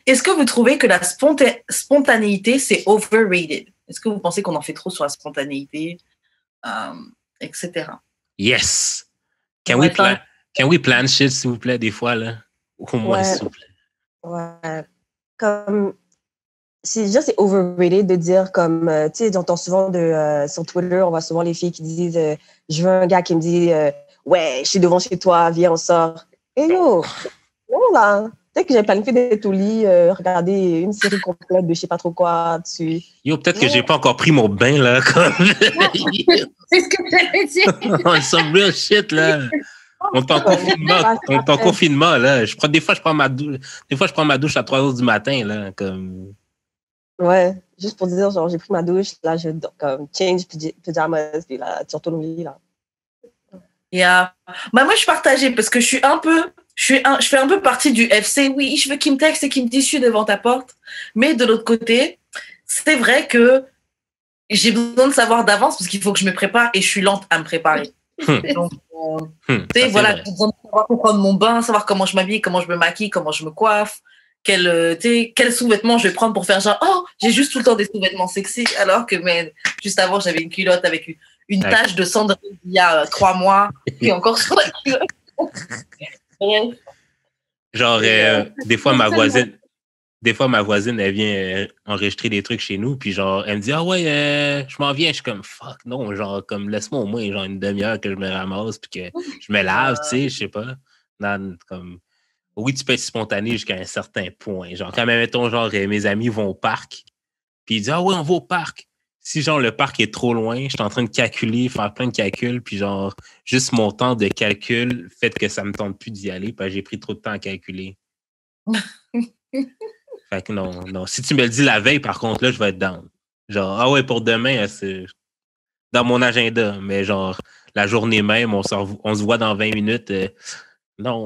Est-ce que vous trouvez que la spontanéité, c'est overrated? Est-ce que vous pensez qu'on en fait trop sur la spontanéité, etc.? Yes! Can we plan shit, s'il vous plaît, des fois, là? Au moins, s'il vous plaît. Ouais. Comme... c'est overrated de dire comme, tu sais, j'entends souvent sur Twitter, on voit souvent les filles qui disent je veux un gars qui me dit ouais, je suis devant chez toi, viens, on sort. Et yo, non là, peut-être que j'ai planifié d'être au lit, regarder une série complète de je sais pas trop quoi dessus. Yo, peut-être que j'ai pas encore pris mon bain, là, comme... C'est ce que j'allais dire. On some real shit, là. On est en confinement, là. Des fois, je prends ma douche à 3h du matin, là, comme... Ouais, juste pour dire, genre, j'ai pris ma douche, là, je comme change pyjamas, puis là, tu retournes au lit, là. Yeah. Bah, moi, je suis partagée parce que je fais un peu partie du FC. Oui, je veux qu'il me texte et qu'il me dise je suis devant ta porte. Mais de l'autre côté, c'est vrai que j'ai besoin de savoir d'avance parce qu'il faut que je me prépare et je suis lente à me préparer. Donc, tu sais, voilà, j'ai besoin de savoir prendre mon bain, savoir comment je m'habille, comment je me maquille, comment je me coiffe. Quels sous-vêtements je vais prendre pour faire genre oh j'ai juste tout le temps des sous-vêtements sexy alors que juste avant j'avais une culotte avec une tache de cendrier il y a 3 mois et encore sur la culotte. Genre des fois ma voisine elle vient enregistrer des trucs chez nous puis genre elle me dit ah ouais je m'en viens, je suis comme fuck non, genre comme laisse-moi au moins genre une demi-heure que je me ramasse puis que je me lave, tu sais, je sais pas. Non, comme oui, tu peux être spontané jusqu'à un certain point. Genre, quand même, mettons, genre, mes amis vont au parc, puis ils disent, ah ouais, on va au parc. Si, genre, le parc est trop loin, je suis en train de calculer, faire plein de calculs, puis genre, juste mon temps de calcul fait que ça me tente plus d'y aller, parce que j'ai pris trop de temps à calculer. Fait que non. Si tu me le dis la veille, par contre, là, je vais être down. Genre, ah ouais, pour demain, c'est dans mon agenda, mais genre, la journée même, on se voit dans 20 minutes. Non.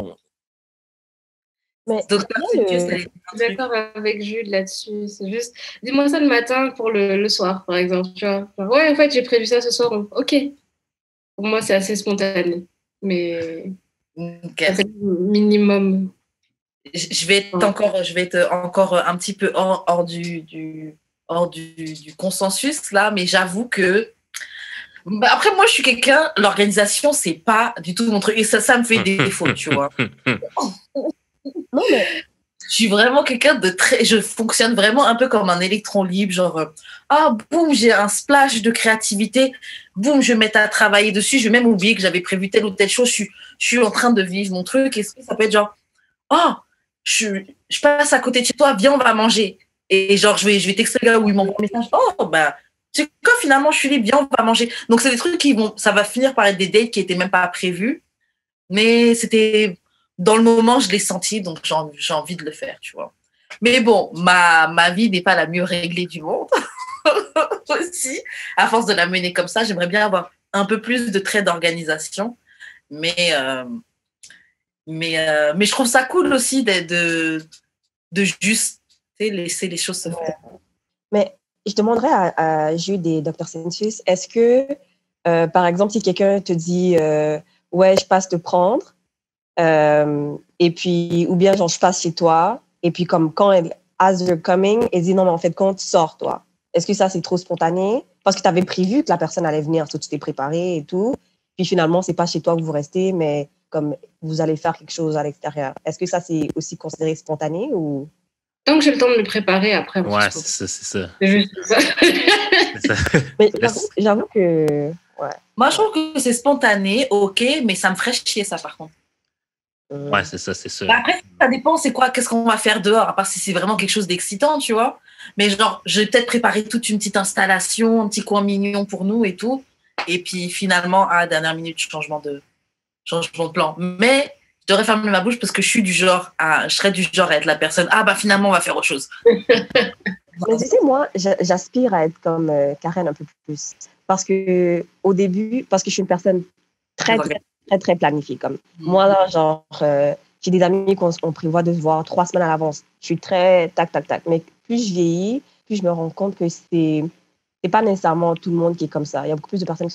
Mais donc, je suis d'accord avec Jules là-dessus. C'est juste, dis-moi ça le matin pour le soir, par exemple. Tu vois, genre, ouais, en fait, j'ai prévu ça ce soir. Donc, ok. Pour moi, c'est assez spontané. Mais c'est minimum. Je vais être encore un petit peu hors du consensus là, mais j'avoue que après moi je suis quelqu'un, l'organisation c'est pas du tout mon truc et ça me fait défaut, tu vois. Non mais je suis vraiment quelqu'un de je fonctionne vraiment un peu comme un électron libre, genre boum, j'ai un splash de créativité, boum, je vais mettre à travailler dessus, je vais même oublier que j'avais prévu telle ou telle chose, je suis en train de vivre mon truc et ça peut être genre je passe à côté de chez toi, viens, on va manger. Et genre, je vais texter le gars où il m'envoie un message. Tu sais quoi, finalement, je suis libre, viens, on va manger. Donc, c'est des trucs ça va finir par être des dates qui n'étaient même pas prévus. Mais c'était, dans le moment, je l'ai senti, donc j'ai envie de le faire, tu vois. Mais bon, ma vie n'est pas la mieux réglée du monde. Aussi, à force de la mener comme ça, j'aimerais bien avoir un peu plus de traits d'organisation. Mais je trouve ça cool aussi de juste laisser les choses se faire. Mais je demanderais à Jude et Dr. Sensus, est-ce que, par exemple, si quelqu'un te dit ouais, je passe te prendre, et puis, ou bien genre, je passe chez toi, et puis comme quand as you're coming, elle dit non, mais en fait, quand tu sors, toi, est-ce que ça, c'est trop spontané? Parce que tu avais prévu que la personne allait venir, tu t'es préparé et tout, puis finalement, c'est pas chez toi que vous restez, mais comme vous allez faire quelque chose à l'extérieur. Est-ce que ça, c'est aussi considéré spontané ou... Tant que j'ai le temps de me préparer après. Ouais, c'est ça. C'est juste ça. Mais j'avoue que... Ouais. Moi, je trouve que c'est spontané, ok, mais ça me ferait chier, ça, par contre. Ouais, c'est ça, c'est sûr. Après, ça dépend, c'est quoi, qu'est-ce qu'on va faire dehors, à part si c'est vraiment quelque chose d'excitant, tu vois. Mais genre, je vais peut-être préparer toute une petite installation, un petit coin mignon pour nous et tout. Et puis, finalement, à la dernière minute, changement de plan. Mais je devrais fermer ma bouche parce que je serais du genre à être la personne, finalement, on va faire autre chose. Mais tu sais, moi, j'aspire à être comme Karen un peu plus. Parce que au début, parce que je suis une personne très, très, très, très planifiée. Comme moi, là, genre, j'ai des amis qu'on prévoit de se voir 3 semaines à l'avance. Je suis très tac, tac, tac. Mais plus je vieillis, plus je me rends compte que c'est pas nécessairement tout le monde qui est comme ça. Il y a beaucoup plus de personnes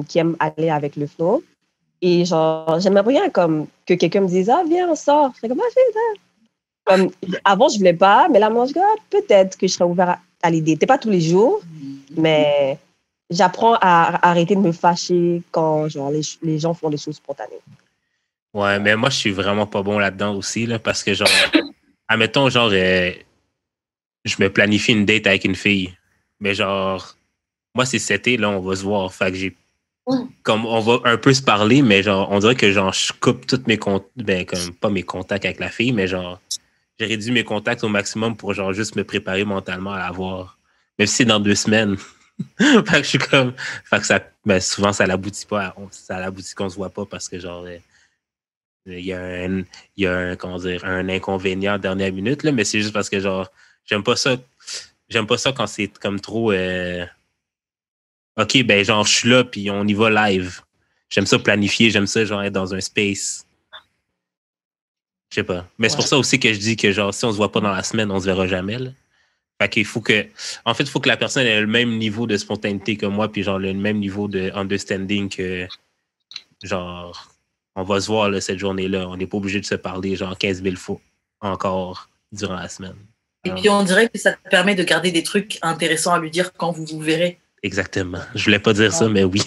qui aiment aller avec le flow. Et genre, j'aimerais bien comme que quelqu'un me dise, viens, on sort. Je fais comme, fais ça. Comme, avant, je voulais pas, mais là, moi, je dis, peut-être que je serais ouvert à l'idée. Peut-être pas tous les jours, mais j'apprends à arrêter de me fâcher quand genre, les gens font des choses spontanées. Ouais, mais moi, je suis vraiment pas bon là-dedans aussi, là, parce que, genre, admettons, genre, je me planifie une date avec une fille, mais genre, moi, c'est cet été, là, on va se voir. Fait que comme on va un peu se parler, mais genre, on dirait que genre, je coupe tous mes contacts, ben, comme pas mes contacts avec la fille, mais genre, j'ai réduit mes contacts au maximum pour genre juste me préparer mentalement à la voir. Même si c'est dans 2 semaines. Fait que je suis comme. Fait que ça, ben, souvent, ça l'aboutit pas. Ça l'aboutit qu'on se voit pas parce que genre, il y a un, comment dire, un inconvénient à la dernière minute, là, mais c'est juste parce que genre, j'aime pas ça. J'aime pas ça quand c'est comme trop. OK, ben genre, je suis là, puis on y va live. J'aime ça planifier, j'aime ça, genre, être dans un space. Je sais pas. Mais c'est pour ça aussi que je dis que, genre, si on se voit pas dans la semaine, on se verra jamais, là. Fait qu'il faut que... En fait, il faut que la personne ait le même niveau de spontanéité que moi, puis genre, le même niveau de understanding que, genre, on va se voir, là, cette journée-là. On n'est pas obligé de se parler, genre, 15 000 fois encore durant la semaine. Et puis, on dirait que ça te permet de garder des trucs intéressants à lui dire quand vous vous verrez. Exactement. Je voulais pas dire ça, mais oui.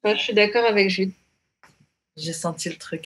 Je suis d'accord avec Jude. J'ai senti le truc.